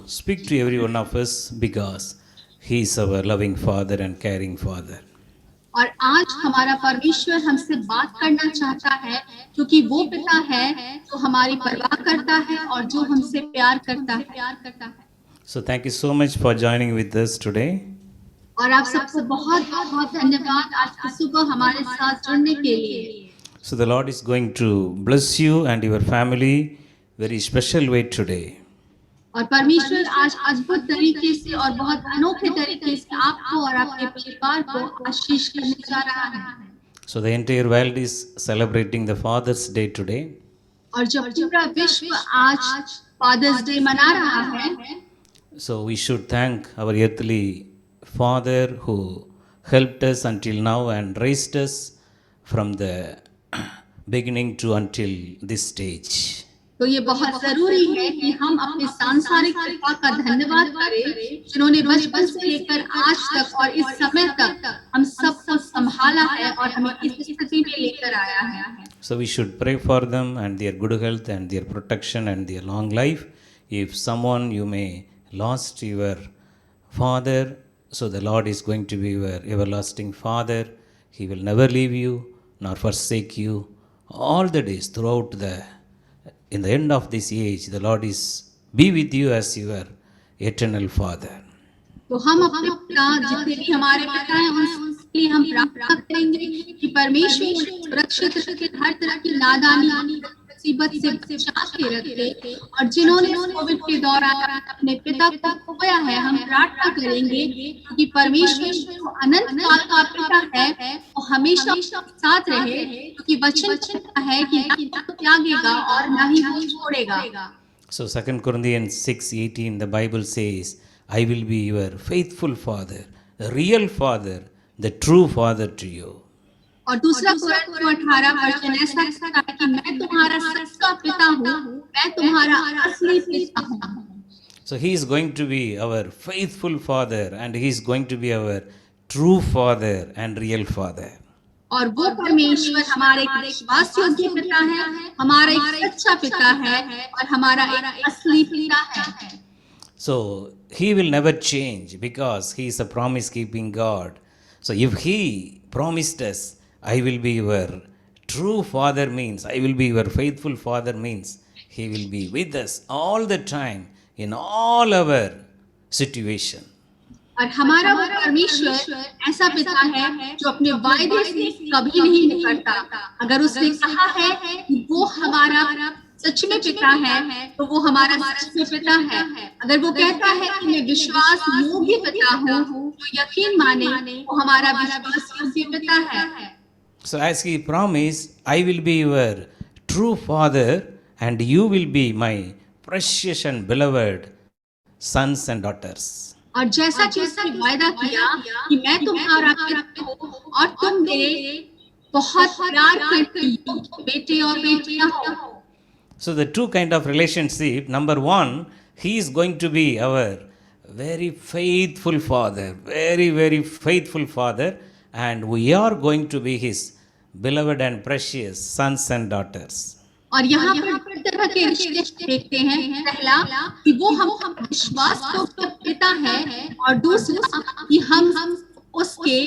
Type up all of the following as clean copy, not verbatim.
speak to every one of us because He is our loving Father and caring Father. और आज हमारा परमेश्वर हमसे बात करना चाहता है क्योंकि वो पिता है जो हमारी परवाह करता है और जो हमसे प्यार करता है। So thank you so much for joining with us today. और आप सबको बहुत बहुत धन्यवाद आज की सुबह हमारे साथ जुड़ने के लिए। So the Lord is going to bless you and your family very special way today. और परमेश्वर आज अद्भुत तरीके से और बहुत अनोखे तरीके से आपको और आपके परिवार को आशीष करने जा रहा है। So the entire world is celebrating the Father's Day today. और जब पूरा विश्व आज फादर्स डे मना रहा है, So we should thank our earthly Father who helped us until now and raised us from the beginning to until this stage. तो ये बहुत जरूरी है कि हम अपने सांसारिक पिता का धन्यवाद करें जिन्होंने बचपन से लेकर आज तक और इस समय तक हम सबको संभाला है और हमें इस स्थिति में लेकर आया है। So we should pray for them and their good health and their protection and their long life. If someone you may lost your father, so the Lord is going to be your everlasting Father. He will never leave you nor forsake you all the days throughout in the end of this age. The Lord is be with you as your eternal Father. तो हम अपने पिता जितने भी हमारे पिता हैं उनके लिए हम प्रार्थना करेंगे कि परमेश्वर सुरक्षित रखे, हर तरह की नादानी मुसीबत से बचा के रखे। और जिन्होंने कोविड के दौरान अपने पिता को खोया है, हम प्रार्थना करेंगे कि परमेश्वर जो अनंत काल का पिता है वो हमेशा साथ रहे, क्योंकि वचन कहता है कि ना तो त्यागेगा और ना ही वो छोड़ेगा। So 2 Corinthians 6:18 the Bible says, I will be your faithful father, the real father, the true father to you. और दूसरा कोरिन्थियों 18 वचन ऐसा कहता है कि मैं तुम्हारा सच्चा पिता हूँ, मैं तुम्हारा असली पिता हूँ। So he is going to be our faithful father and he is going to be our true father and real father. और वो परमेश्वर हमारे एक विश्वास योग्य पिता है, हमारा एक सच्चा पिता है और हमारा एक असली पिता है। So he will never change because he is a promise keeping God. So if he promised us, I will be your true father means, I will be your faithful father means, he will be with us all the time in all our situation. और हमारा वो परमेश्वर ऐसा पिता है जो अपने वायदे से कभी नहीं मुकरता। अगर उसने कहा है कि वो हमारा सच में पिता है तो वो हमारा सच में पिता है। अगर वो कहता है कि मैं विश्वास योग्य पिता हूँ, जो यकीन माने वो हमारा विश्वास योग्य पिता है। So as he promised, I will be your true father and you will be my precious and beloved sons and daughters. और जैसा कि उसने वायदा किया कि मैं तुम्हारा पिता हूँ और तुम मेरे बहुत प्यार करती बेटे और बेटियां हो। So the two kind of relationship, number one, he is going to be our very faithful father, very faithful father, and we are going to be his beloved and precious sons and daughters. और यहाँ पर तरह के रिश्ते देखते हैं। पहला कि वो हम विश्वास योग्य पिता है और दूसरा कि हम उसके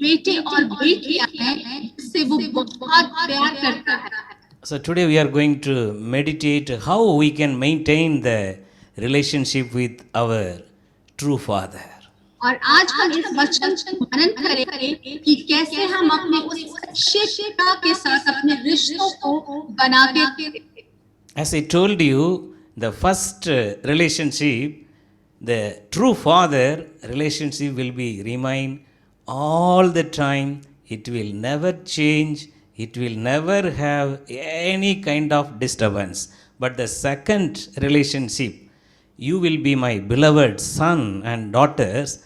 बेटे और बेटियां हैं जिससे वो बहुत प्यार करता है। So today we are going to meditate how we can maintain the relationship with our true father. और आज हम इस वचन को मनन करेंगे कि कैसे हम अपने उस सच्चे पिता के साथ अपने रिश्तों को बना के। As I told you, the first relationship, the true father relationship will be remain all the time. It will never change. It will never have any kind of disturbance. But the second relationship, you will be my beloved son and daughters,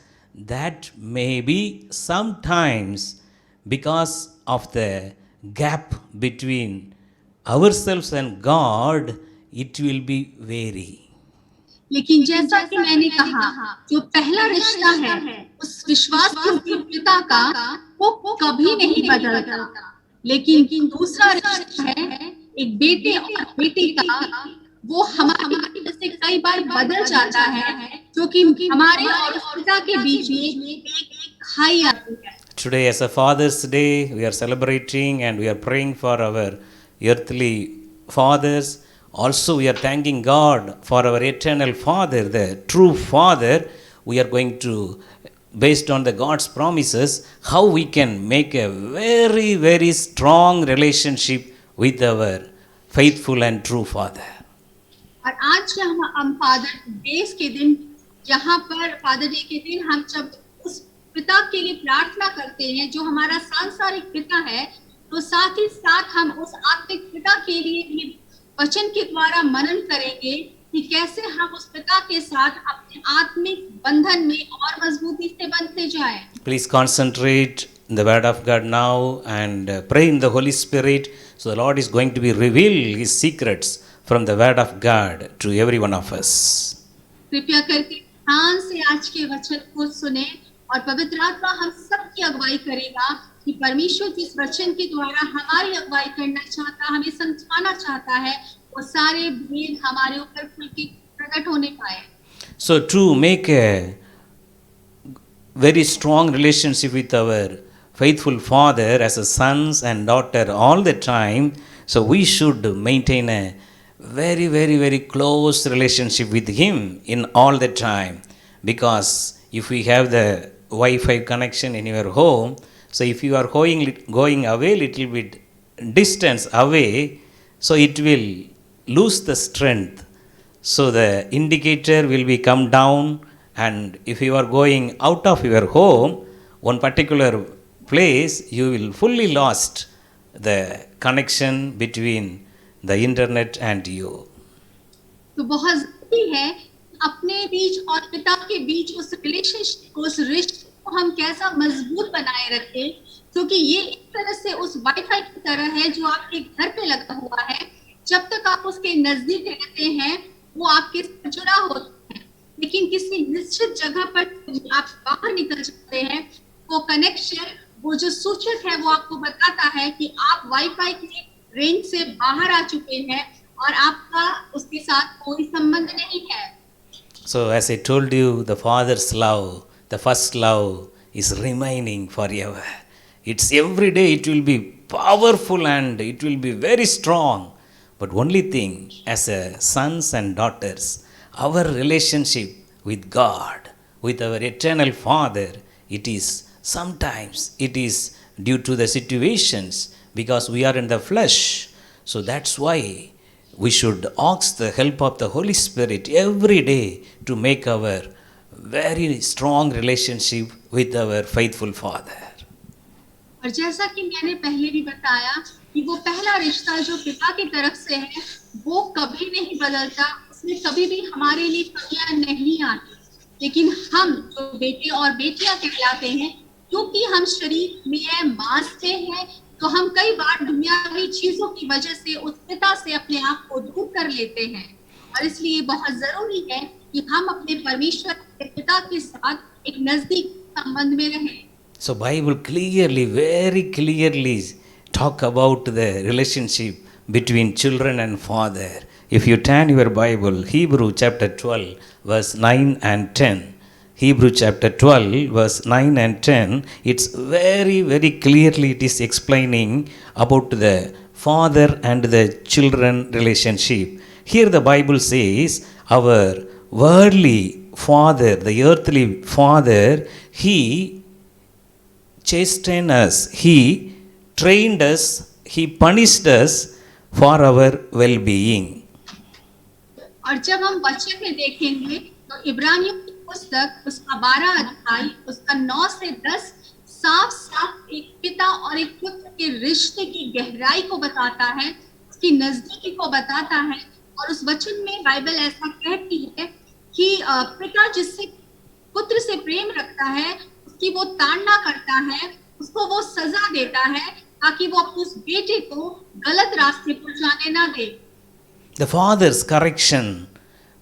that may be sometimes because of the gap between ourselves and God, it will be vary. लेकिन जैसा कि मैंने कहा, जो पहला रिश्ता है उस विश्वास योग्य पिता का वो कभी नहीं बदलता। लेकिन दूसरा रिश्ता है एक बेटे और बेटी का, वो हमारी वजह से कई बार बदल जाता है, जो कि हमारे और उस पिता के बीच में एक खाई आती है। Today, as a Father's Day, we are celebrating and we are praying for our earthly fathers. Also, we are thanking God for our eternal Father, the true Father. We are going to, based on the God's promises, how we can make a very, very strong relationship with our faithful and true Father. और आज हम father day के दिन, यहाँ पर father day के दिन हम जब उस पिता के लिए प्रार्थना करते हैं जो हमारा सांसारिक पिता है, तो साथ ही साथ हम उस आत्मिक पिता के लिए भी वचन के द्वारा मनन करेंगे कि कैसे हम उस पिता के साथ अपने आत्मिक बंधन में और मजबूती से बंधते जाएं। Please concentrate in the Word of God now and pray in the Holy Spirit. So the Lord is going to be reveal His secrets from the Word of God to every one of us. कृपया करके ध्यान से आज के वचन को सुने और पवित्र आत्मा हम सबकी अगुवाई करेगा कि परमेश्वर जिस वचन के द्वारा हमारी अगुवाई करना चाहता, हमें समझाना चाहता है, वो सारे भेद हमारे ऊपर खुल के प्रकट होने पाए। So to make a very strong relationship with our faithful Father as a sons and daughter all the time, so we should maintain a very, very, very close relationship with Him in all the time. Because if we have the Wi-Fi connection in your home, so if you are going away little bit distance away, so it will lose the strength. So the indicator will be come down, and if you are going out of your home, one particular place, you will fully lost the connection between the internet and you. तो बहुत जरूरी है अपने बीच और पिता के बीच उस relationship को, उस रिश्ते को हम कैसा मजबूत बनाए रखें, क्योंकि ये एक तरह से उस वाईफाई की तरह है जो आपके घर पे लगा हुआ है। जब तक आप उसके नजदीक रहते हैं वो आपके साथ जुड़ा होता है, लेकिन किसी निश्चित जगह पर आप बाहर निकल जाते हैं, वो कनेक्शन, वो जो सूचक है वो आपको बताता है कि आप वाईफाई की रेंज से बाहर आ चुके हैं और आपका उसके साथ कोई संबंध नहीं है। So as I told you, the Father's love, the first love is remaining forever. It's every day it will be powerful and it will be very strong. But only thing, as a sons and daughters, our relationship with God, with our eternal Father, it is sometimes it is due to the situations because we are in the flesh. So that's why we should ask the help of the Holy Spirit every day to make our very strong relationship with our faithful Father. और जैसा कि मैंने पहले भी बताया कि वो पहला रिश्ता जो पिता की तरफ से है वो कभी नहीं बदलता, उसमें कभी भी हमारे लिए कमियां नहीं आती। लेकिन हम जो बेटे और बेटियां कहलाते हैं, क्योंकि हम शरीर में है, मांस से हैं, तो हम कई बार दुनियावी चीजों की वजह से उस पिता से अपने आप को दूर कर लेते हैं। और इसलिए बहुत जरूरी है कि हम अपने परमेश्वर के पिता के साथ एक नजदीक संबंध में रहें। So Bible clearly, very clearly talk about the relationship between children and father. If you turn your Bible, Hebrew chapter 12, verse 9 and 10. Hebrew chapter 12, verse 9 and 10, it's very, very clearly it is explaining about the father and the children relationship. Here the Bible says, our worldly father, the earthly father, he chastened us, he trained us, he punished us for our well-being. और जब हम वचन में देखेंगे तो इब्रानियों की पुस्तक उसका 12 अध्याय उसका 9 से 10 साफ साफ एक पिता और एक पुत्र के रिश्ते की गहराई को बताता है, उसकी नजदीकी को बताता है। और उस वचन में बाइबल ऐसा कहती है कि पिता जिससे पुत्र से प्रेम रखता है उसकी वो ताड़ना करता है, उसको वो सजा देता है ताकि वो अपने उस बेटे को गलत रास्ते पर जाने ना दे। The father's correction,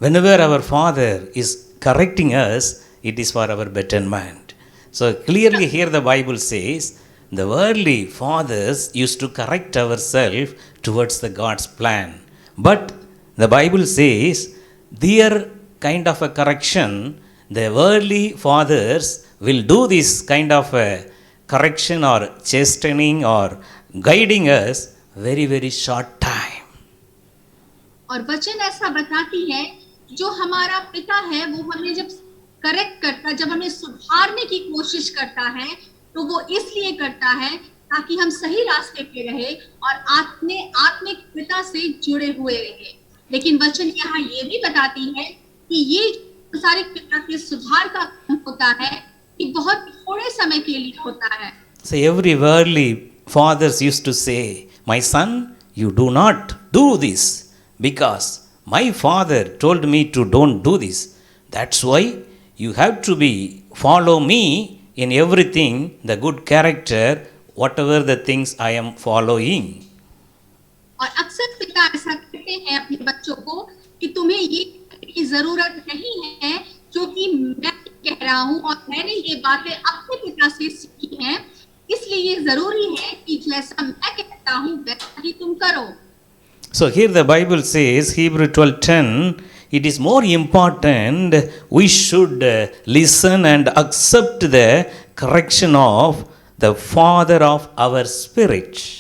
whenever our father is correcting us, it is for our betterment. So clearly here the Bible says, the worldly fathers used to correct ourselves towards the God's plan. But The Bible says, their kind of a correction, the worldly fathers will do this kind of a correction or chastening or guiding us very, very short time. और वचन ऐसा बताती है, जो हमारा पिता है वो हमें जब करेक्ट करता, जब हमें सुधारने की कोशिश करता है, तो वो इसलिए करता है ताकि हम सही रास्ते पे रहे और आत्मिक पिता से जुड़े हुए रहे। लेकिन वचन यहाँ ये भी बताती है कि ये संसारिक पिता के सुधार का काम होता है कि बहुत थोड़े समय के लिए होता है। So every worldly fathers used to say, my son, you do not do this because my father told me to don't do this. That's why you have to be follow me in everything, the good character, whatever the things I am following. और अक्सर पिता ऐसा कहते हैं अपने बच्चों को कि तुम्हें ये की जरूरत नहीं है, क्योंकि मैं कह रहा हूँ और मैंने ये बातें अपने पिता से सीखी हैं, इसलिए ये जरूरी है कि जैसा मैं कहता हूँ वैसा ही तुम करो। So here the Bible says, Hebrew 12:10, it is more important we should listen and accept the correction of the Father of our spirit.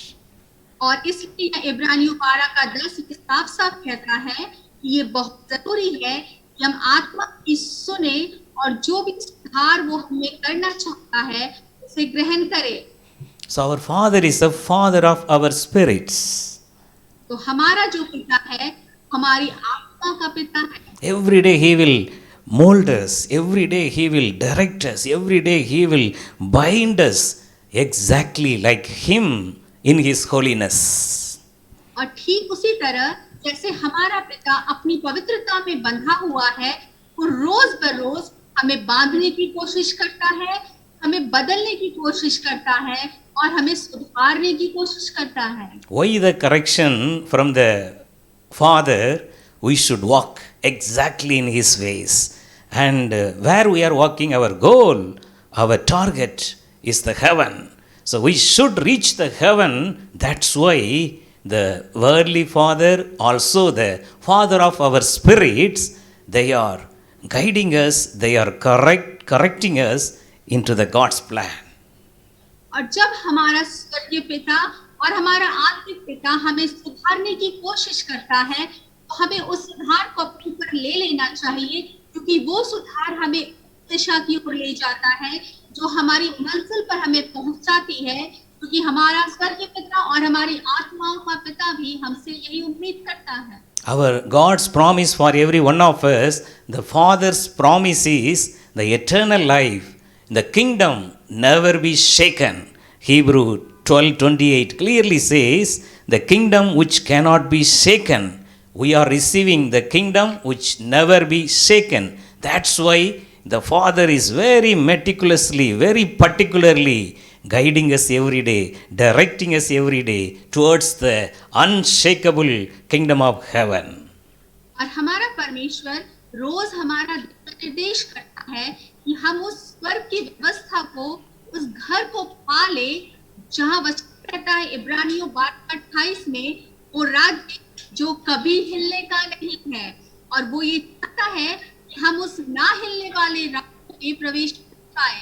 और इसलिए इब्रानियों 12:10 साफ साफ कहता है कि ये बहुत जरूरी है कि हम आत्मा की सुने और जो भी सुधार वो हमें करना चाहता है उसे ग्रहण करें। So our Father is the Father of our spirits. तो हमारा जो पिता है हमारी आत्मा का पिता है। Every day He will mold us, every day He will direct us, every day He will bind us exactly like Him in His holiness. और ठीक उसी तरह जैसे हमारा पिता अपनी पवित्रता में बंधा हुआ है, वो रोज बरोज हमें बांधने की कोशिश करता है, हमें बदलने की कोशिश करता है और हमें सुधारने की कोशिश करता है। Why the correction from the Father? We should walk exactly in His ways. And where we are walking, our goal, our target is the heaven. So we should reach the heaven. That's why the worldly father, also the Father of our spirits, they are guiding us, they are correcting us into the God's plan. और जब हमारा स्वर्गीय पिता और हमारा आत्मिक पिता हमें सुधारने की कोशिश करता है, तो हमें उस सुधार को अपने ऊपर ले लेना चाहिए, क्योंकि वो सुधार हमें दिशा की ओर ले जाता है जो हमारी मंजिल पर हमें पहुंचाती है, क्योंकि हमारा स्वर्गीय पिता और हमारी आत्माओं का पिता भी हमसे यही उम्मीद करता है। Our God's promise for every one of us, the Father's promise is the eternal life. The kingdom never be shaken. Hebrew 12:28 clearly says, the kingdom which cannot be shaken. We are receiving the kingdom which never be shaken. That's why the Father is very meticulously, very particularly guiding us every day, directing us every day towards the unshakable kingdom of heaven. और हमारा परमेश्वर रोज हमारा निर्देश करता है कि हम उस स्वर्ग की व्यवस्था को, उस घर को पा ले जहाँ वचन कहता है इब्रानियों 12:28 में, वो राज्य जो कभी हिलने का नहीं है, और वो ये चाहता है कि हम उस ना हिलने वाले राज्य में प्रवेश पाए।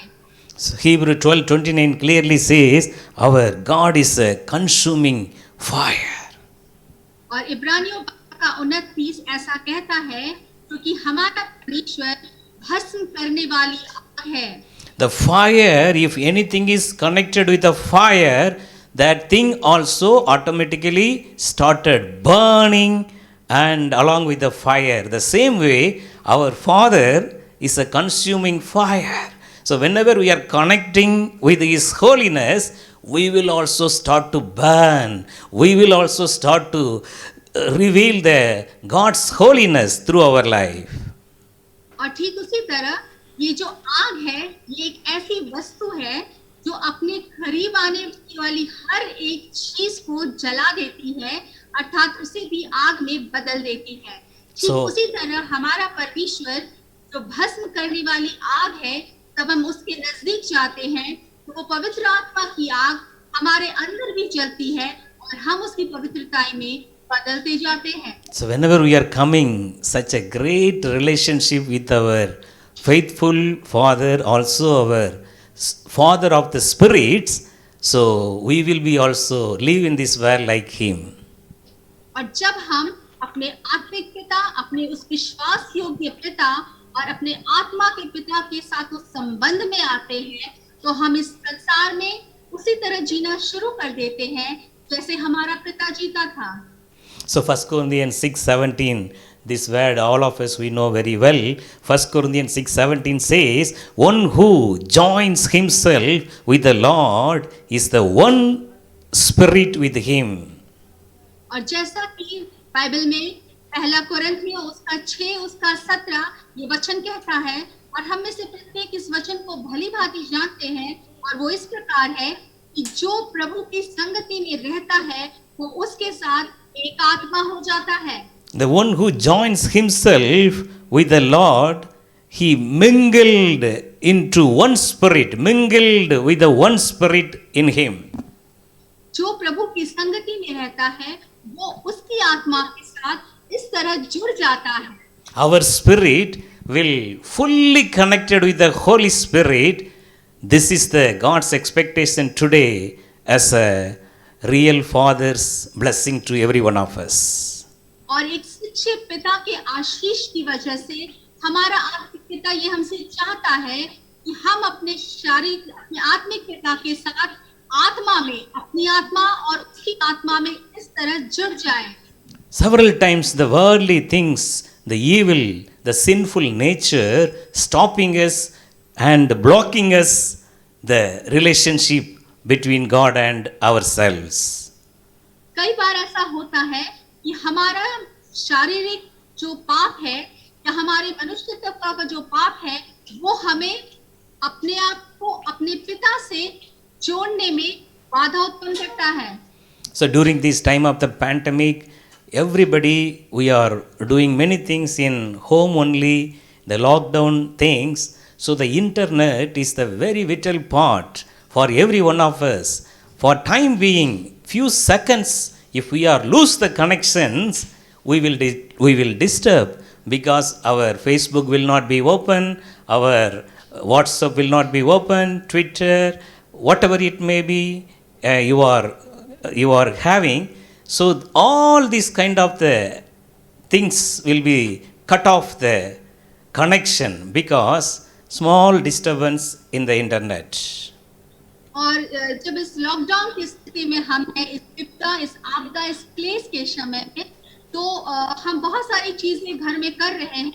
So Hebrew 12:29 clearly says, our God is a consuming fire. और इब्रानियों 12:29 ऐसा कहता है, क्योंकि हमारा परमेश्वर भस्म करने वाली आग है। The fire, if anything is connected with the fire, that thing also automatically started burning and along with the fire. The same way, our Father is a consuming fire. So whenever we are connecting with His holiness, we will also start to burn. We will also start to reveal the God's holiness through our life. और ठीक उसी तरह ये जो आग है, ये एक ऐसी वस्तु है जो अपने करीब आने वाली हर एक चीज को जला देती है, अर्थात उसे भी आग में बदल देती है। ठीक उसी तरह हमारा परमेश्वर जो भस्म करने वाली आग है, जब हम उसके नजदीक जाते हैं तो वो पवित्र आत्मा की आग हमारे अंदर भी जलती है और हम उसकी पवित्रता में बदलते जाते हैं। So, whenever we are coming, such a great relationship with our faithful Father, also our Father of the spirits, so we will be also live in this world like Him. और जब हम अपने आत्मिक पिता, अपने उस विश्वास योग्य पिता और अपने आत्मा के पिता के साथ उस संबंध में आते हैं, तो हम इस संसार में उसी तरह जीना शुरू कर देते हैं जैसे हमारा पिता जीता था। So 1 Corinthians 6:17, this word all of us we know very well. 1 Corinthians 6:17 says, one who joins himself with the Lord is the one spirit with him. और जैसा कि बाइबल में पहला कुरिन्थियों उसका 6 उसका 17 ये वचन कहता है, और हम में से प्रत्येक इस वचन को भली भांति जानते हैं, और वो इस प्रकार है कि जो प्रभु की संगति में रहता है वो उसके साथ एक आत्मा हो जाता है। The one who joins himself with the Lord, he mingled into one spirit, mingled with the one spirit in him. जो प्रभु की संगति में रहता है वो उसकी आत्मा के साथ इस तरह जुड़ जाता है। Our spirit will fully connected with the Holy Spirit. This is the God's expectation today as a real Father's blessing to every one of us. और एक सच्चे पिता के आशीष की वजह से हमारा आत्मिक पिता ये हमसे चाहता है कि हम अपने शारीरिक अपने आत्मिक पिता के साथ आत्मा में, अपनी आत्मा और उसकी आत्मा में इस तरह जुड़ जाएं। Several times the worldly things, the evil, the sinful nature stopping us and blocking us the relationship between God and ourselves. कई बार ऐसा होता है कि हमारा शारीरिक जो पाप है या हमारे मनुष्यत्व का जो पाप है वो हमें अपने आप को अपने पिता से जोड़ने में बाधा उत्पन्न करता है। So during this time of the pandemic, everybody we are doing many things in home only, the lockdown things. So the internet is the very vital part for every one of us. For time being, few seconds, if we are lose the connections, we will disturb, because our Facebook will not be open, our WhatsApp will not be open, Twitter, whatever it may be, you are having. So all these kind of the things will be cut off the connection because small disturbance in the internet. और जब इस lockdown की स्थिति में हम हैं, इस विपदा, इस आपदा, इस क्लेश के समय में, तो हम बहुत सारी चीजें घर में कर रहे हैं,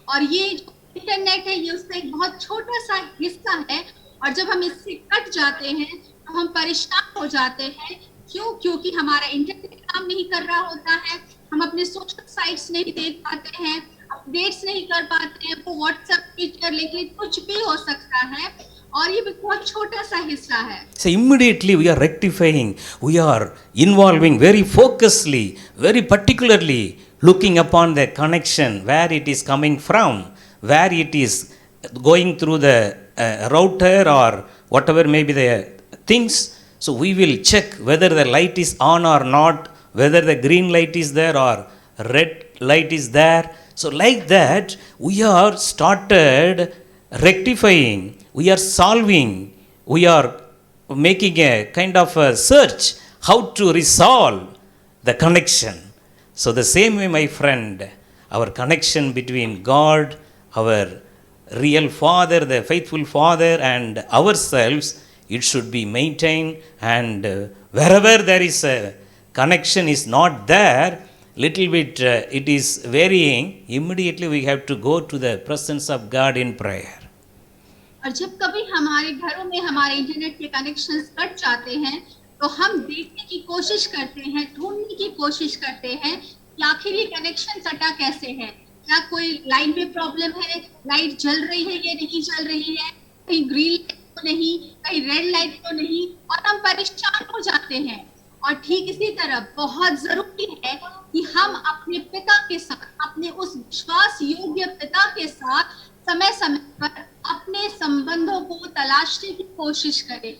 और ये जो इंटरनेट है ये उसका एक बहुत छोटा सा हिस्सा है, और जब हम इससे कट जाते हैं तो हम परेशान हो जाते हैं। क्यों? क्योंकि हमारा इंटरनेट काम नहीं कर रहा होता है, हम अपने सोशल साइट्स नहीं देख पाते हैं, अपडेट्स नहीं कर पाते हैं, वो व्हाट्सएप, ट्विटर, लिंक्डइन कुछ भी हो सकता है, और ये बहुत छोटा सा हिस्सा है। So immediately we are rectifying, we are involving very focusedly, very particularly looking upon the connection, where it is coming from, where it is going through the router or whatever may be the things. So we will check whether the light is on or not, whether the green light is there or red light is there. So like that we are started rectifying, we are solving, we are making a kind of a search how to resolve the connection. So the same way, my friend, our connection between God, our real Father, the faithful Father, and ourselves, it should be maintained. And wherever there is a connection is not there, little bit it is varying, immediately we have to go to the presence of God in prayer. और जब कभी हमारे घरों में हमारे internet के connections cut जाते हैं तो हम देखने की कोशिश करते हैं, ढूंढने की कोशिश करते हैं कि आखिर ये कनेक्शन कटा कैसे है, क्या कोई लाइन पे प्रॉब्लम है, लाइट जल रही है या नहीं जल रही है, कहीं ग्रीन लाइट तो नहीं, कहीं रेड लाइट तो नहीं, और हम परेशान हो जाते हैं। और ठीक इसी तरह बहुत जरूरी है कि हम अपने पिता के साथ, अपने उस विश्वास योग्य पिता के साथ समय समय पर अपने संबंधों को तलाशने की कोशिश करें,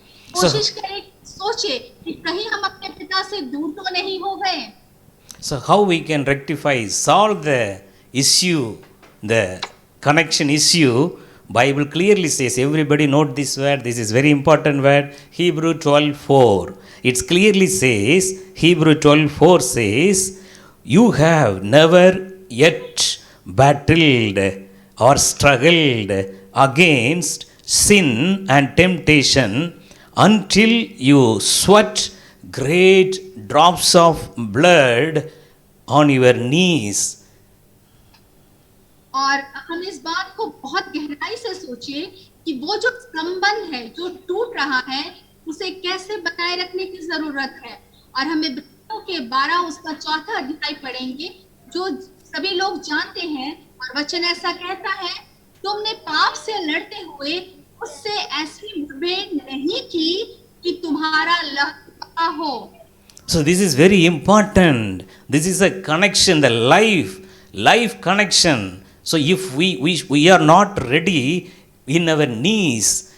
सोचे कि कहीं हम अपने पिता से दूर तो नहीं हो गए। So how we can rectify, solve the issue, the connection issue? Bible clearly says, everybody note this word, this is very important word, Hebrew 12:4. It clearly says, Hebrew 12:4 says, you have never yet battled or struggled against sin and temptation until you sweat great drops of blood on your knees. और हम इस बात को बहुत गहराई से सोचें कि वो जो संबंध है जो टूट रहा है उसे कैसे बनाए रखने की जरूरत है। और हम इब्रानियों के 12 उसका 4था अध्याय पढ़ेंगे, जो सभी लोग जानते हैं, और वचन ऐसा कहता है, तुमने पाप से लड़ते हुए उससे ऐसी मुठभेड़ नहीं की कि तुम्हारा लहू हो। So this is very important. This is a connection, the life connection. So if we are not ready in our knees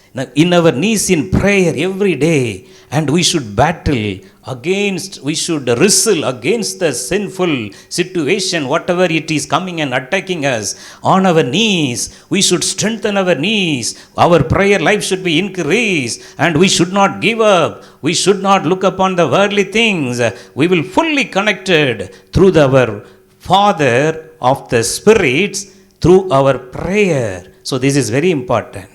in prayer every day, and we should battle against, we should wrestle against the sinful situation, whatever it is coming and attacking us, on our knees. We should strengthen our knees. Our prayer life should be increased, and we should not give up. We should not look upon the worldly things. We will fully connected through our Father of the spirits through our prayer. So this is very important.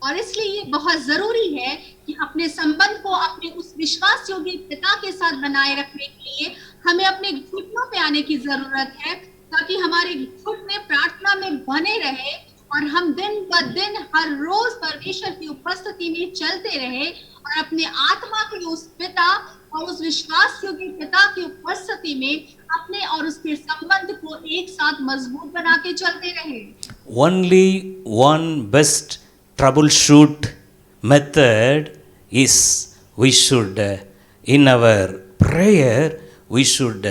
और इसलिए ये बहुत जरूरी है कि अपने संबंध को अपने उस विश्वास योग्य पिता के साथ बनाए रखने के लिए हमें अपने घुटनों पे आने की जरूरत है, ताकि हमारे घुटने प्रार्थना में बने रहे और हम दिन ब दिन हर रोज परमेश्वर की उपस्थिति में चलते रहे और अपने आत्मा के उस पिता और उस विश्वास योग्य पिता की उपस्थिति में अपने और उसके संबंध को एक साथ मजबूत बना के चलते रहे। Only one best troubleshoot method is we should, in our prayer, we should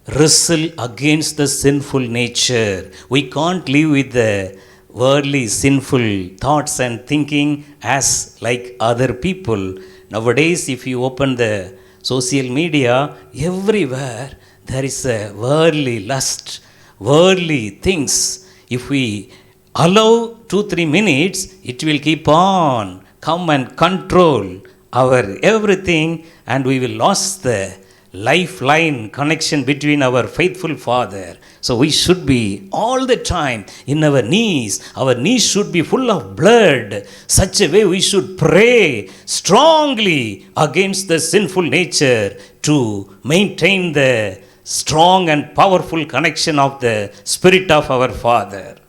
wrestle against the sinful nature. We can't live with the worldly sinful thoughts and thinking as like other people. Nowadays, if you open the social media, everywhere there is a worldly lust, worldly things. If we allow 2-3 minutes, it will keep on come and control our everything, and we will lose the lifeline connection between our faithful Father. So we should be all the time in our knees. Our knees should be full of blood. Such a way we should pray strongly against the sinful nature to maintain the strong and powerful connection of the Spirit of our Father.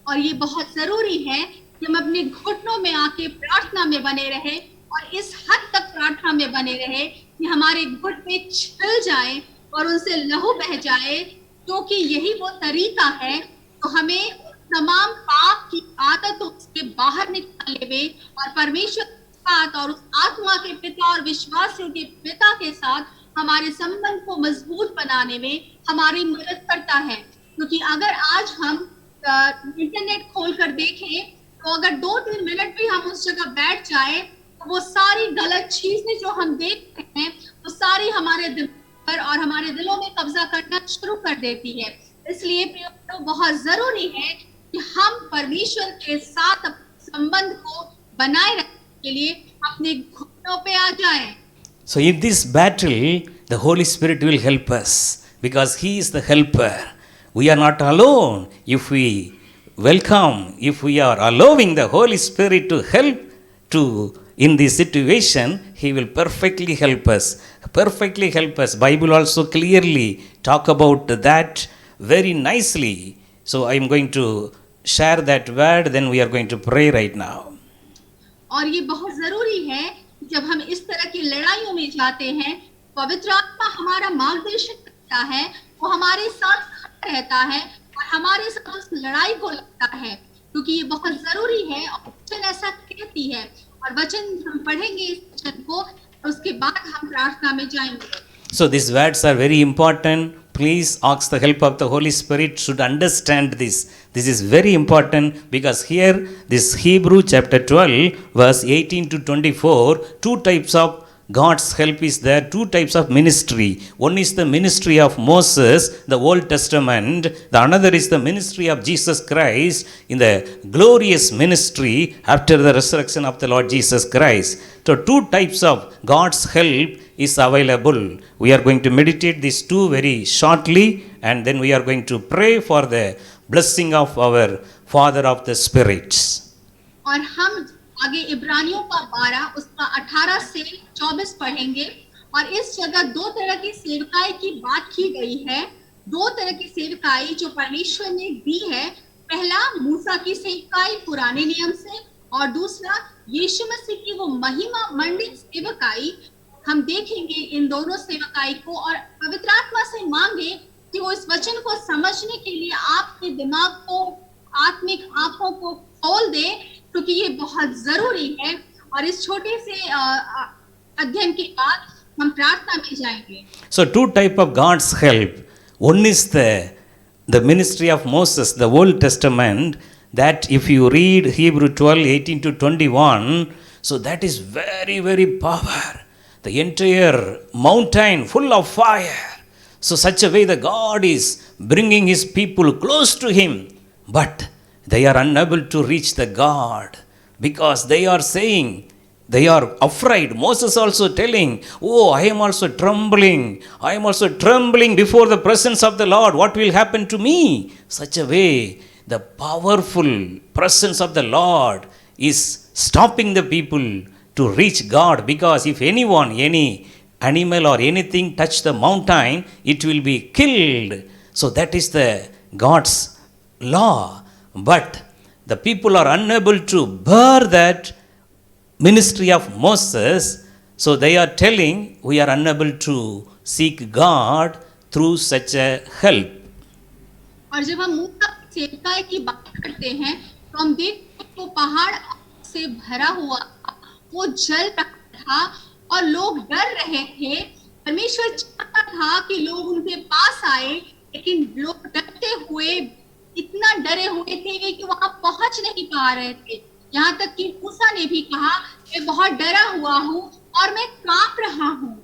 और ये बहुत जरूरी है कि हम अपने घुटनों में आके प्रार्थना में बने रहे और इस हद तक प्रार्थना में बने रहे कि हमारे घुटने छिल जाए और उनसे लहू बह जाए, क्योंकि यही वो तरीका है तो हमें तमाम पाप की आदतों से बाहर निकालने में और परमेश्वर के साथ और उस आत्मा के पिता और विश्वासियों के पिता के साथ हमारे संबंध को मजबूत बनाने में हमारी मदद करता है। क्योंकि अगर आज हम इंटरनेट खोल कर देखें तो अगर 2-3 मिनट भी हम उस जगह बैठ जाए तो वो सारी गलत चीजें जो हम देख रहे हैं वो सारी हमारे दिल पर और हमारे दिलों में कब्जा करना शुरू कर देती है। इसलिए प्रियो, बहुत जरूरी है कि हम परमेश्वर के साथ संबंध को बनाए रखने के लिए अपने घुटनों पे आ जाएं। So in this battle, the Holy Spirit will help us because He is the helper. We are not alone. If we welcome, if we are allowing the Holy Spirit to help in this situation, He will perfectly help us. Perfectly help us. Bible also clearly talk about that very nicely. So I am going to share that word, then we are going to pray right now. और ये बहुत जरूरी है जब हम इस तरह की लड़ाइयों में जाते हैं, पवित्र आत्मा हमारा मार्गदर्शन करता है, वो हमारे साथ खड़ा रहता है और हमारे साथ उस लड़ाई को लड़ता है, क्योंकि ये बहुत जरूरी है और वचन ऐसा कहती है। और वचन हम पढ़ेंगे इस वचन को और उसके बाद हम प्रार्थना में जाएंगे। So these words are very important. Please ask the help of the Holy Spirit should understand this. This is very important because here this Hebrew chapter 12 verse 18 to 24, two types of God's help is there. Two types of ministry. One is the ministry of Moses, the Old Testament. The another is the ministry of Jesus Christ in the glorious ministry after the resurrection of the Lord Jesus Christ. So two types of God's help is available. We are going to meditate these two very shortly, and then we are going to pray for the blessing of our Father of the Spirits. और हम आगे इब्रानियों का 12 उसका 18 से 24 पढ़ेंगे। और इस जगह दो तरह की सेवकाई की बात की गई है। दो तरह की सेवकाई जो परमेश्वर ने दी है, पहला मूसा की सेवकाई पुराने नियम से, और दूसरा यीशु मसीह की वो महिमा मंडित सेवकाई। हम देखेंगे इन दोनों सेवकाई को और पवित्र आत्मा से मांगे कि वो इस वचन को समझने के लिए आपके दिमाग को, आत्मिक आंखों को खोल दे, क्योंकि ये बहुत जरूरी है। और इस छोटे से अध्ययन के बाद हम प्रार्थना में जाएंगे। So two type of God's help. One is the ministry of Moses, the Old Testament, that if you read Hebrew 12:18 to 21, so that is very, very power. The entire mountain full of fire. So such a way that God is bringing his people close to him, but they are unable to reach the God because they are saying, they are afraid. Moses also telling, oh, I am also trembling. I am also trembling before the presence of the Lord. What will happen to me? Such a way, the powerful presence of the Lord is stopping the people to reach God, because if anyone, any animal or anything touch the mountain, it will be killed. So that is the God's law. But the people are unable to bear that ministry of Moses, so they are telling, we are unable to seek God through such a help. और जब हम मूसा की सेवकाई की बात करते हैं तो हम देखते हैं वो पहाड़ से भरा हुआ, वो जल रहा था और लोग डर रहे थे। परमेश्वर चाहता था कि लोग उनके पास आए, लेकिन लोग डरते हुए, इतना डरे हुए थे कि वहां पहुंच नहीं पा रहे थे। यहाँ तक कि मूसा ने भी कहा, मैं बहुत डरा हुआ हूँ और मैं कांप रहा हूँ।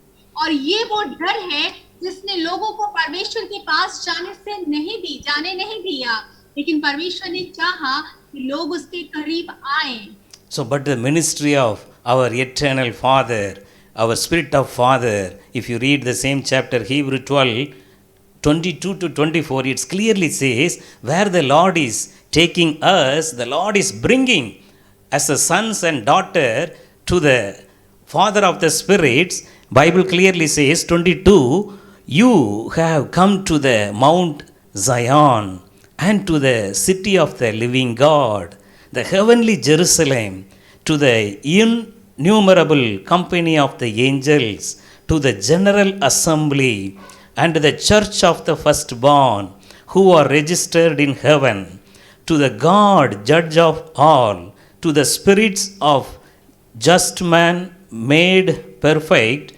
और ये वो डर है जिसने लोगों को परमेश्वर के पास जाने नहीं दिया, लेकिन परमेश्वर ने चाहा कि लोग उसके करीब आए। So but the ministry of our eternal Father, our Spirit of Father, if you read the same chapter, Hebrew 12:22 to 24, it clearly says, where the Lord is taking us, the Lord is bringing as a sons and daughter to the Father of the Spirits. Bible clearly says, 22, you have come to the Mount Zion and to the city of the living God, the heavenly Jerusalem, to the innumerable company of the angels, to the general assembly, and the church of the firstborn who are registered in heaven, to the God, judge of all, to the spirits of just man made perfect,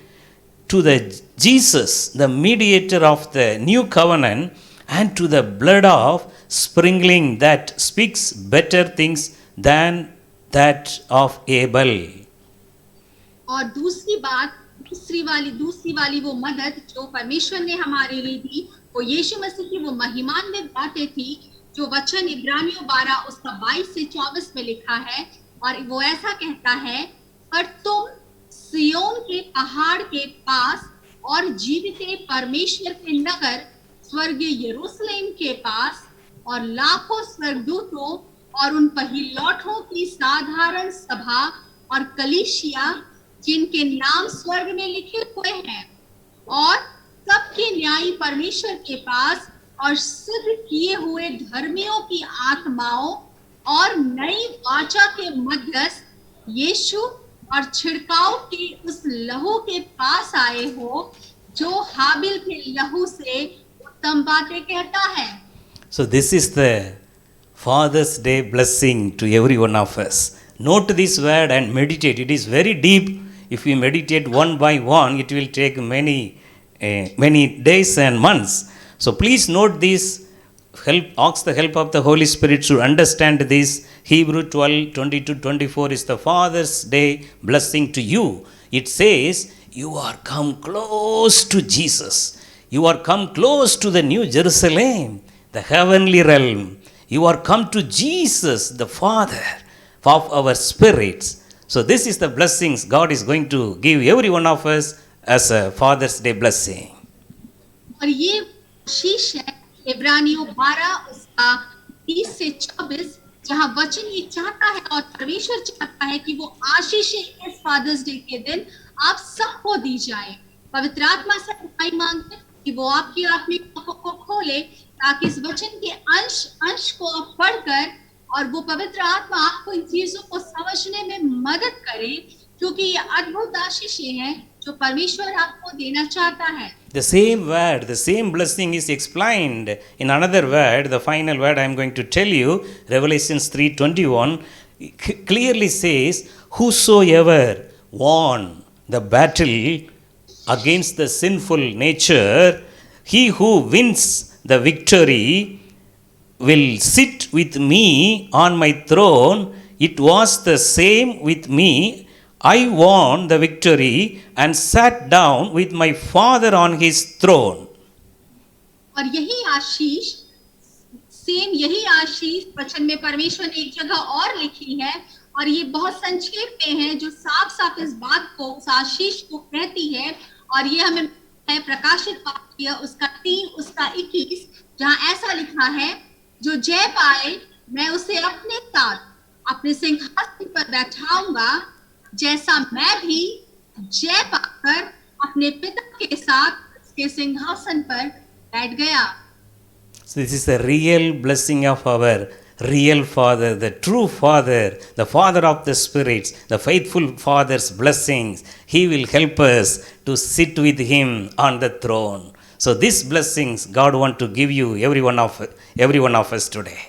to the Jesus, the mediator of the new covenant, and to the blood of sprinkling that speaks better things than that of Abel. और दूसरी वाली वो मदद जो परमेश्वर ने हमारे लिए दी, वो यीशु मसीह की वो महिमान्वित बातें थी, जो वचन इब्रानियों 12 उसका 22 से 24 में लिखा है। और वो ऐसा कहता है, पर तुम सियोन के पहाड़ के पास और जीविते परमेश्वर के नगर स्वर्गीय यरूशलेम के पास और लाखों स्वर्गदूतों और उन पहिलौठों की साधारण सभा और कलीसिया जिनके नाम स्वर्ग में लिखे हुए हैं, और सबके न्यायी परमेश्वर के पास और सिद्ध किए हुए धर्मियों की आत्माओं और नई वाचा के मध्यस्थ यीशु और छिड़काव के उस लहू के पास आए हो जो हाबिल के लहू से उत्तम बातें कहता है। So this is the Father's Day blessing to every one of us. Note this word and meditate. It is very deep. If we meditate one by one, it will take many days and months. So please note this. Ask the help of the Holy Spirit to understand this. Hebrew 12:20 to 24 is the Father's Day blessing to you. it says, you are come close to Jesus. You are come close to the New Jerusalem, the heavenly realm. You are come to Jesus, the Father of our spirits. So this is the blessings God is going to give every one of us as a Father's Day blessing. और ये आशीष है इब्रानियों 12 उसका 30 से 24, जहाँ वचन ये चाहता है और परमेश्वर चाहता है कि वो आशीषें इस फादर्स डे के दिन आप सबको दी जाए। पवित्र आत्मा से दुआई मांगते कि वो आपकी आत्मिक आंखों को खोले, ताकि इस वचन के अंश को आप पढ़कर और वो पवित्र आत्मा आपको इन चीजों को समझने में मदद करे, क्योंकि ये अद्भुत आशीषें हैं जो परमेश्वर आपको देना चाहता है। The same word, the same blessing is explained in another word, the final word I am going to tell you, Revelations 3:21, clearly says, whosoever won the battle against the sinful nature, he who wins the victory will sit with me on my throne. It was the same with me. I won the victory and sat down with my Father on his throne. और यही आशीष वचन में परमेश्वर ने एक जगह और लिखी है, और ये बहुत संक्षेप में है, जो साफ साफ इस बात को, उस आशीष को कहती है। और ये हमें है प्रकाशित वाक्य उसका 3 उसका 21, जहाँ ऐसा लिखा है, जो जय पाए मैं उसे अपने साथ अपने सिंहासन पर बैठाऊंगा, जैसा मैं भी जय पाकर अपने पिता के साथ उसके सिंहासन पर बैठ गया। So this is the real blessing of our real Father, the true Father, the Father of the spirits, the faithful Father's blessings. He will help us to sit with Him on the throne. So these blessings God want to give you, every one of us today.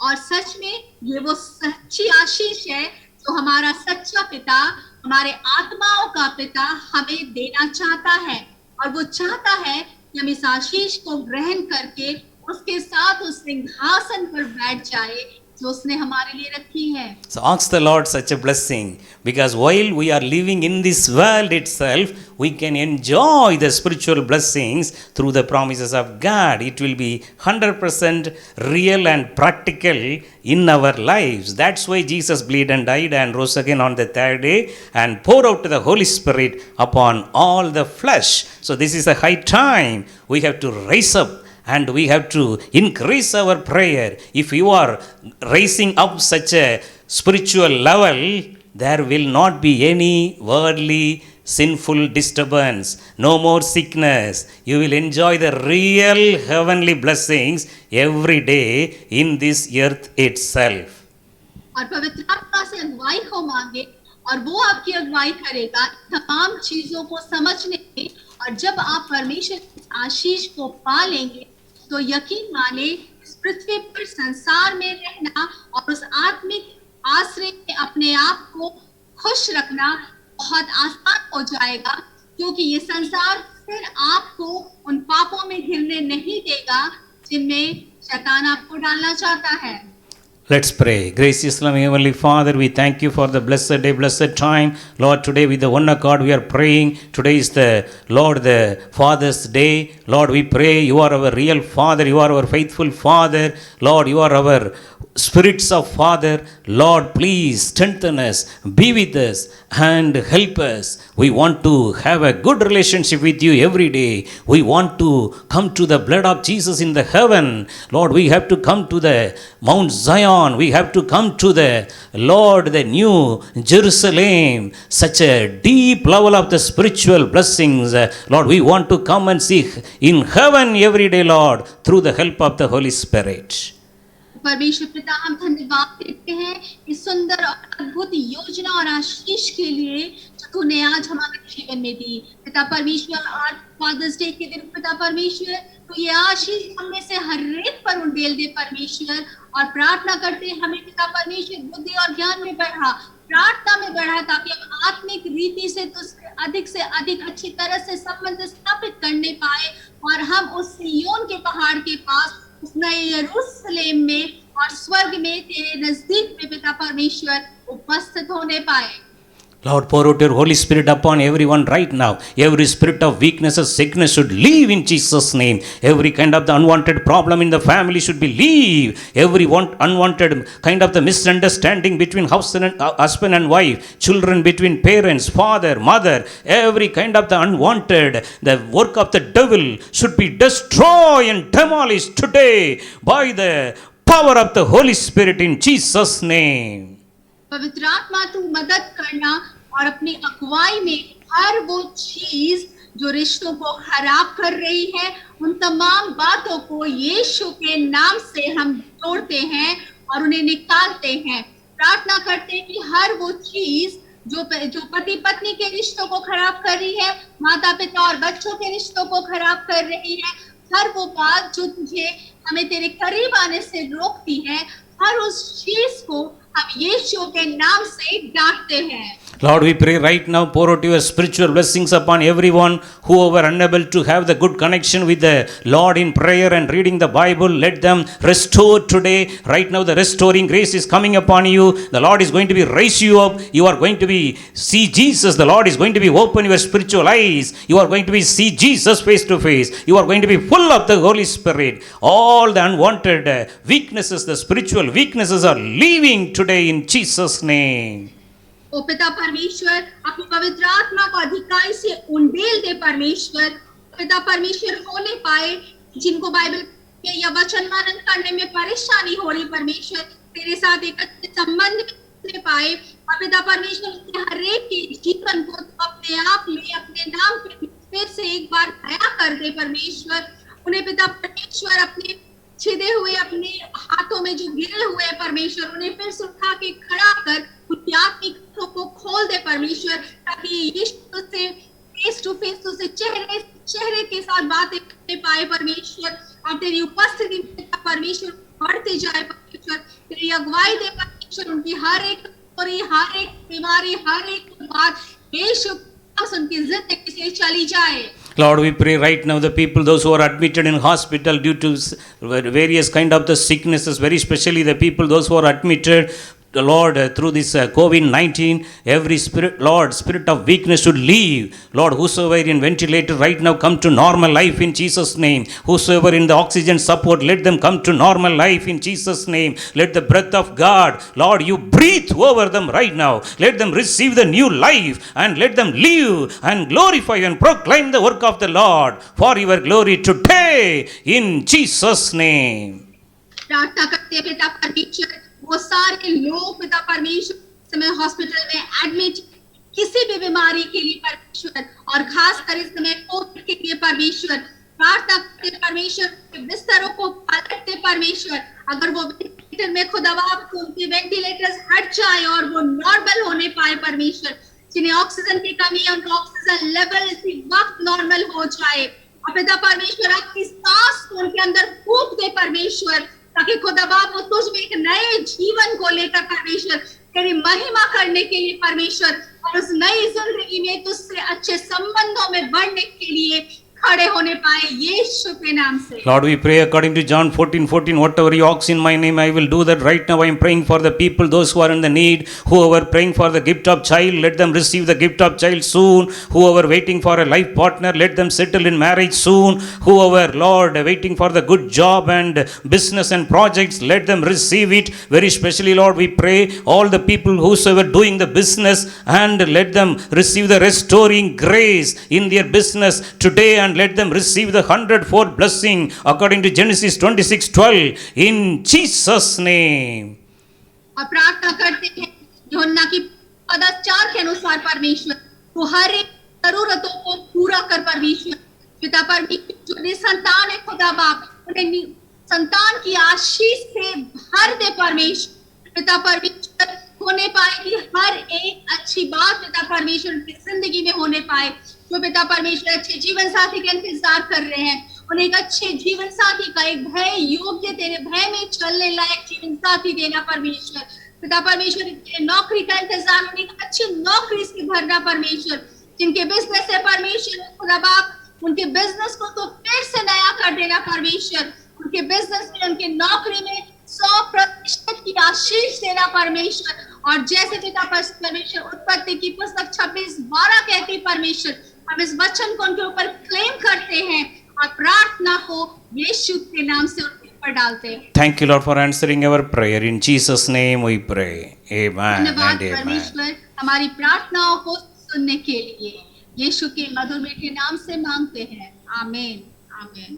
और सच में ये वो सच्ची आशीष है जो हमारा सच्चा पिता, हमारे आत्माओं का पिता हमें देना चाहता है। और वो चाहता है कि हम इस आशीष को ग्रहण करके उसके साथ उस सिंहासन पर बैठ जाए जो उसने हमारे लिए रखी है। So ask the Lord such a blessing, because while we are living in this world itself, we can enjoy the spiritual blessings through the promises of God. It will be 100% real and practical in our lives. That's why Jesus bled and died and rose again on the third day and poured out the Holy Spirit upon all the flesh. So this is a high time. We have to rise up and we have to increase our prayer. If you are raising up such a spiritual level, there will not be any worldly sinful disturbance, no more sickness. You will enjoy the real heavenly blessings every day in this earth itself. और पवित्र आत्मा से अगुवाई को मांगे और वो आपकी अगुवाई करेगा तमाम चीजों को समझने में। और जब आप परमेश्वर की आशीष को पा लेंगे तो यकीन माने इस पृथ्वी पर संसार में रहना और उस आत्मिक आश्रय में अपने आप को खुश रखना बहुत आसान हो जाएगा, क्योंकि ये संसार फिर आपको उन पापों में घिरने नहीं देगा जिनमें शैतान आपको डालना चाहता है। Let's pray. Gracious loving Heavenly Father, we thank you for the blessed day, blessed time. Lord, today with the one accord we are praying. Today is the Lord, the Father's Day. Lord, we pray you are our real Father. You are our faithful Father. Lord, you are our spirits of Father. Lord, please strengthen us, be with us and help us. We want to have a good relationship with you every day. We want to come to the blood of Jesus in the heaven. Lord, we have to come to the Mount Zion. We have to come to the Lord, the New Jerusalem. Such a deep level of the spiritual blessings. Lord, we want to come and see in heaven every day, Lord, through the help of the Holy Spirit. परमेश्वर पिता, हम धन्यवाद देते हैं इस सुंदर और अद्भुत योजना और आशीष के लिए जो तूने आज हमारे जीवन में दी। पिता परमेश्वर, आज फादर्स डे के दिन पिता परमेश्वर तो ये आशीष हम में से हर एक पर उंडेल दे परमेश्वर। और प्रार्थना करते हमें पिता परमेश्वर बुद्धि और ज्ञान में बढ़ा, प्रार्थना में बढ़ा, ताकि हम आत्मिक रीति से तो अधिक अच्छी तरह से संबंध स्थापित करने पाए और हम उस सिय्योन के पहाड़ के पास उस नए यरूशलेम में और स्वर्ग में तेरे नजदीक में पिता परमेश्वर उपस्थित होने पाए। Lord, pour out your Holy Spirit upon everyone right now. Every spirit of weakness or sickness should leave in Jesus' name. Every kind of the unwanted problem in the family should be leave. Every unwanted kind of the misunderstanding between husband and wife, children between parents, father, mother, every kind of the unwanted, the work of the devil should be destroyed and demolished today by the power of the Holy Spirit in Jesus' name. पवित्र आत्मा तू मदद करना और अपनी अगुवाई में हर वो चीज जो रिश्तों को खराब कर रही है उन तमाम बातों को यीशु के नाम से हम तोड़ते हैं और उन्हें निकालते हैं। प्रार्थना करते हैं कि हर वो चीज जो पति पत्नी के रिश्तों को खराब कर रही है, माता पिता और बच्चों के रिश्तों को खराब कर रही है, हर वो बात जो तुझे हमें तेरे करीब आने से रोकती है, हर उस चीज को हम यीशु के नाम से डांटते हैं। Lord, we pray right now, pour out your spiritual blessings upon everyone who are unable to have the good connection with the Lord in prayer and reading the Bible. Let them restore today. Right now, the restoring grace is coming upon you. The Lord is going to be raise you up. You are going to be see Jesus. The Lord is going to be open your spiritual eyes. You are going to be see Jesus face to face. You are going to be full of the Holy Spirit. All the unwanted weaknesses, the spiritual weaknesses are leaving today in Jesus' name. ओ पिता परमेश्वर, अपनी पवित्र आत्मा को अधिकारी से उंडेल दे परमेश्वर। पिता परमेश्वर होने पाए जिनको बाइबल में या वचन मनन करने में परेशानी हो रही परमेश्वर, तेरे साथ एक अच्छे संबंध में पाए और पिता परमेश्वर उनके हर एक के जीवन को अपने आप में अपने नाम पे फिर से एक बार नया कर दे परमेश्वर। उन्हें पिता परमेश्वर अपने छिदे हुए अपने हाथों में जो गिरे हुए परमेश्वर उन्हें फिर से उठा के खड़ा कर उनकी आत्मिक आंखों को खोल दे परमेश्वर, ताकि यीशु से फेस टू फेस उसे चेहरे के साथ बातें करने पाए परमेश्वर और तेरी उपस्थिति में परमेश्वर बढ़ते जाए परमेश्वर। तेरी अगुवाई दे परमेश्वर, उनकी हर एक बीमारी हर एक बात यीशु उनकी जिंदगी से चली जाए। Lord, we pray right now the people, those who are admitted in hospital due to various kind of the sicknesses, very especially the people, those who are admitted, the Lord, through this COVID-19, every spirit, Lord, spirit of weakness should leave. Lord, whosoever in ventilator right now come to normal life in Jesus' name. Whosoever in the oxygen support, let them come to normal life in Jesus' name. Let the breath of God, Lord, you breathe over them right now. Let them receive the new life and let them live and glorify and proclaim the work of the Lord for your glory today in Jesus' name. प्रार्थना करते पिता परमेश्वर, वो सारे लोग पिता परमेश्वर समय हॉस्पिटल में एडमिट किसी भी बीमारी के लिए परमेश्वर और खास कर इस समय कोविड के लिए परमेश्वर प्रार्थना करते परमेश्वर, बिस्तरों को पलटते परमेश्वर, अगर वो वेंटिलेटर में खुदावा उनके वेंटिलेटर्स हट जाए और वो नॉर्मल होने पाए परमेश्वर, जिन्हें ऑक्सीजन की कमी है उनका ऑक्सीजन लेवल इसी वक्त नॉर्मल हो जाए और पिता परमेश्वर आपकी सांस को उनके अंदर फूंक दे परमेश्वर, ताकि खुदा बाप वो तुझ में एक नए जीवन को लेकर परमेश्वर तेरी महिमा करने के लिए परमेश्वर और उस नई जिंदगी में तुझसे अच्छे संबंधों में बढ़ने के लिए खड़े होने पाए यीशु के नाम से। Lord, we pray according to John 14:14, whatever you ask in my name, I will do that. Right now I am praying for the people, those who are in the need, whoever praying for the gift of child, let them receive the gift of child soon. Whoever waiting for a life partner, let them settle in marriage soon. Whoever, Lord, waiting for the good job and business and projects, let them receive it. Very specially, Lord, we pray all the people whosoever doing the business and let them receive the restoring grace in their business today and let them receive the 100-fold blessing according to Genesis 26:12 in Jesus' name. और प्रार्थना करते हैं यूहन्ना की 4 के अनुसार परमेश्वर वो हर एक जरूरतों को पूरा कर परमेश्वर, पिता परमेश्वर जो निसंतान है खुदा बाप उन्हें संतान की आशीष से भर दे परमेश्वर, पिता परमेश्वर होने पाए कि हर एक अच्छी बात पिता परमेश्वर की जिंदगी में होने पाए। जो पिता परमेश्वर अच्छे जीवन साथी का इंतजार कर रहे हैं उन्हें एक अच्छे जीवन साथी का एक भय योग्य तेरे भय में चलने लायक जीवन साथी देना परमेश्वर, पिता परमेश्वर नौकरी का इंतजार उन्हें एक अच्छी नौकरी से भरना परमेश्वर, जिनके बिजनेस है परमेश्वर खुदा बाप उनके बिजनेस को तो फिर से नया कर देना परमेश्वर, उनके बिजनेस में उनके नौकरी में 100% की आशीष देना परमेश्वर और जैसे पिता परमेश्वर उत्पत्ति की पुस्तक 26:12 कहती परमेश्वर, हम इस वचन को उनके ऊपर क्लेम करते हैं और प्रार्थना को यीशु के नाम से उनके ऊपर डालते हैं। Thank you, Lord, for answering our prayer. In Jesus' name we pray. Amen धन्यवाद and amen. परमेश्वर हमारी प्रार्थनाओं को सुनने के लिए, यीशु के मधुर मीठे नाम से मांगते हैं, आमीन आमीन।